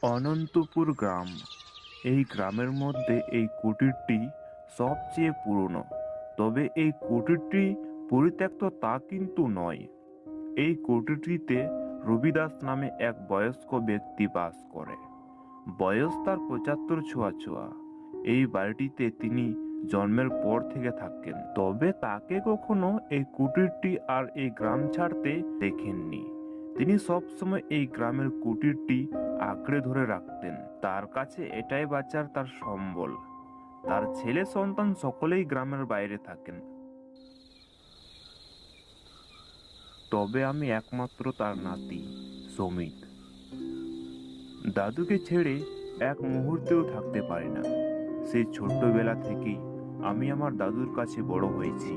অনন্তপুর গ্রাম। এই গ্রামের মধ্যে এই কুটিরটি সবচেয়ে পুরনো। তবে এই কুটিরটি পরিত্যক্ত তা কিন্তু নয়। এই কুটিরটিতে রবিদাস নামে এক বয়স্ক ব্যক্তি বাস করে। বয়স তার ৭৫ ছোঁয়া ছোঁয়া। এই বাড়িটিতে তিনি জন্মের পর থেকে থাকেন, তবে তাকে কখনো এই কুটিরটি আর এই গ্রাম ছাড়তে দেখেননি। তিনি সবসময় এই গ্রামের কুটিরটি আঁকড়ে ধরে রাখতেন। তার কাছে এটাই বাঁচার তার সম্বল। তার ছেলে সন্তান সকলেই গ্রামের বাইরে থাকেন, তবে আমি একমাত্র তার নাতি সমিত। দাদুকে ছেড়ে এক মুহূর্তেও থাকতে পারি না। সেই ছোট্টবেলা থেকেই আমি আমার দাদুর কাছে বড় হয়েছি।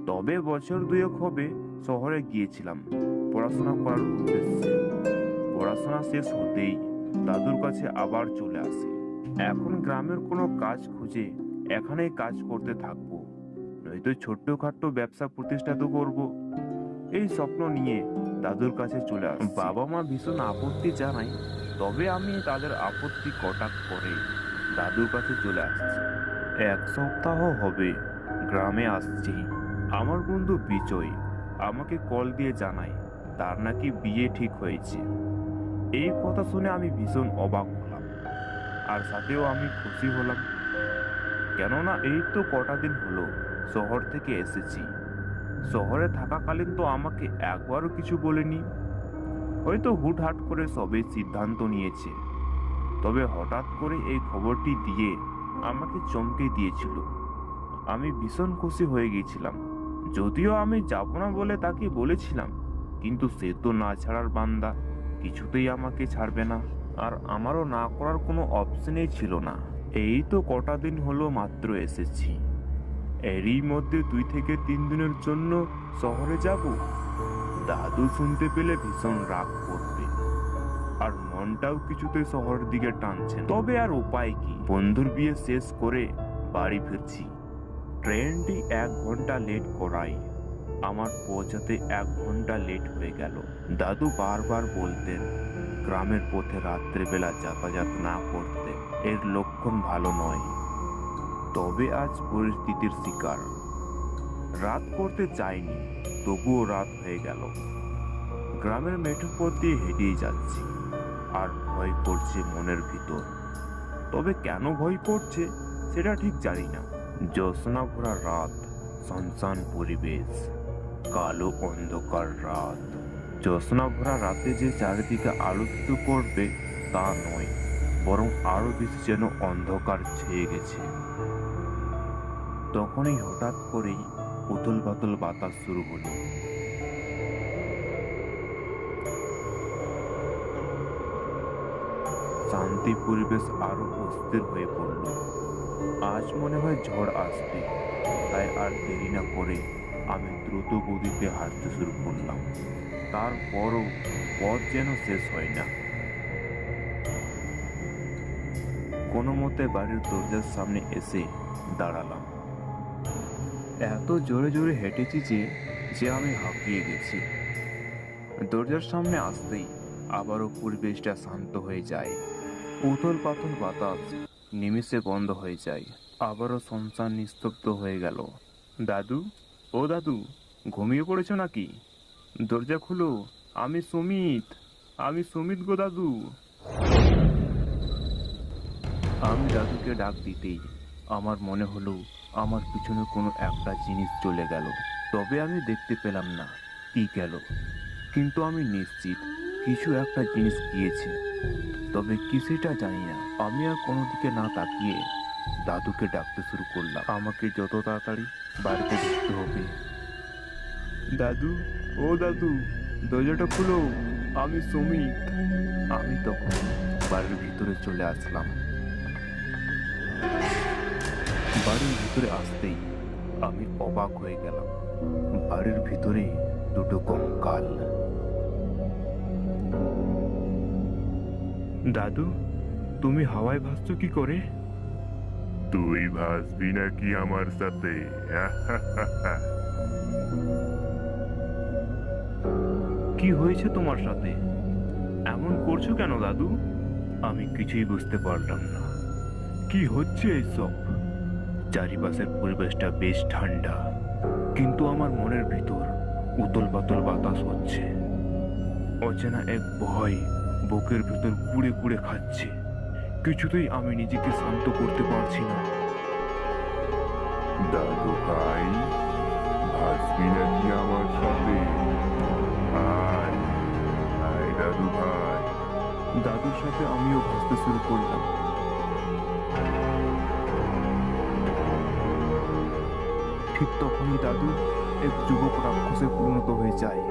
তবে বছর দুয়েক হবে শহরে গিয়েছিলাম পড়াশোনা করার উদ্দেশ্যে। পড়াশোনা শেষ হতেই দাদুর কাছে আবার চলে আসি। এখন গ্রামের কোনো কাজ খুঁজে এখানেই কাজ করতে থাকবো, নয়তো ছোট্টখাট্টো ব্যবসা প্রতিষ্ঠা তো করবো। এই স্বপ্ন নিয়ে দাদুর কাছে চলে আসি। বাবা মা ভীষণ আপত্তি জানায়, তবে আমি তাদের আপত্তি কটাক্ষ করে দাদুর কাছে চলে আসছি। ১ সপ্তাহ হবে গ্রামে আসছি। আমার বন্ধু বিজয় আমাকে কল দিয়ে জানায় তার নাকি বিয়ে ঠিক হয়েছে। এই কথা শুনে আমি ভীষণ অবাক হলাম, আর সাথেও আমি খুশি হলাম। কেননা এই তো কটা দিন হলো শহর থেকে এসেছি। শহরে থাকাকালীন তো আমাকে একবারও কিছু বলেনি। হয়তো হুটহাট করে সবে সিদ্ধান্ত নিয়েছে। তবে হঠাৎ করে এই খবরটি দিয়ে আমাকে চমকে দিয়েছিল। আমি ভীষণ খুশি হয়ে গিয়েছিলাম। যদিও আমি যাব না বলে তাকে বলেছিলাম, কিন্তু সে তো না ছাড়ার বান্দা, কিছুতেই আমাকে ছাড়বে না। আর আমারও না করার কোনো অপশনই ছিল না। এই তো কটা দিন হলো মাত্র এসেছি, এরই মধ্যে ২ থেকে ৩ দিনের জন্য শহরে যাব। দাদু শুনতে পেলে ভীষণ রাগ করবে, আর মনটাও কিছুতে শহরের দিকে টানছে। তবে আর উপায় কি, বন্ধুর বিয়ে শেষ করে বাড়ি ফিরছি। ট্রেনটি ১ ঘন্টা লেট করাই আমার পৌঁছাতে ১ ঘন্টা লেট হয়ে গেল। দাদু বারবার বলতেন গ্রামের পথে রাত্রেবেলা যাতায়াত না করতে, এর লক্ষণ ভালো নয়। তবে আজ পরিস্থিতির শিকার। রাত করতে চাইনি, তবুও রাত হয়ে গেল। গ্রামের মেঠো পথ দিয়ে হেঁটেই যাচ্ছি, আর ভয় করছে মনের ভিতর। তবে কেন ভয় করছে সেটা ঠিক জানি না। জ্যোৎস্না ভরা রাত, শুনশান পরিবেশ, কালো অন্ধকার রাত। জ্যোৎস্না ভরা রাতে যে চারিদিকে আলোকিত করবে তা নয়, বরং আরো বেশি যেন অন্ধকার ছেয়ে গেছে। তখনই হঠাৎ করেই উথল পাথল বাতাস শুরু হলো। শান্তি পরিবেশ আরো অস্থির হয়ে পড়ল। আজ মনে হয় ঝড় আসবে, তাই আর দেরি না করে আমি দ্রুত গতিতে হাঁটতে শুরু করলাম। তারপরও পথ যেন শেষ হয় না। কোনো মতে বাড়ির দরজার সামনে এসে দাঁড়ালাম। এত জোরে জোরে হেঁটেছি যে আমি হাঁপিয়ে গেছি। দরজার সামনে আসতেই আবারও পরিবেশটা শান্ত হয়ে যায়। উথল পাথল বাতাস নিমিষে বন্ধ হয়ে যায়। আবারও শুনশান নিস্তব্ধ হয়ে গেল। দাদু, ও দাদু, ঘুমিয়ে পড়েছ নাকি? দরজা খুলো, আমি সুমিত। আমি সুমিত গো দাদু। আমি দাদুকে ডাক দিতেই আমার মনে হলো আমার পিছনে কোনো একটা জিনিস চলে গেল। তবে আমি দেখতে পেলাম না কি গেল, কিন্তু আমি নিশ্চিত কিছু একটা জিনিস গিয়েছে। তবে কি সেটা জানি না। আমি আর কোনো দিকে না তাকিয়ে দাদুকে ডাকতে শুরু করলাম। আমাকে যত তাড়াতাড়ি বাড়িতে ঢুকতে হবে। দাদু, ও দাদু, দরজাটা খুলো, আমি সুমিত। আমি তখন বাড়ির ভিতরে চলে আসলাম। বাড়ির ভিতরে আসতেই আমি অবাক হয়ে গেলাম। বাড়ির ভিতরে দুটো কঙ্কাল। দাদু, তুমি হাওয়ায় ভাসছো কি করে? তুই ভাসবি নাকি আমার সাথে? কি হয়েছে তোমার সাথে? এমন করছো কেন দাদু? আমি কিছুই বুঝতে পারলাম না। কি হচ্ছে এসব? চারিপাশের পরিবেশটা বেশ ঠান্ডা, কিন্তু আমার মনের ভিতর উতল পাতল বাতাস হচ্ছে। অচেনা এক ভয় বুকের ভিতর কুড়ে কুড়ে খাচ্ছে। কিছুতেই আমি নিজেকে শান্ত করতে পারছি না। দাদু ভাই, ভাসবি নাকি আমার সাথে? আয় আয় দাদু ভাই। দাদুর সাথে আমিও ভাসতে শুরু করলাম। ঠিক তখনই দাদু এক যুবক রাক্ষসে পরিণত হয়ে যায়।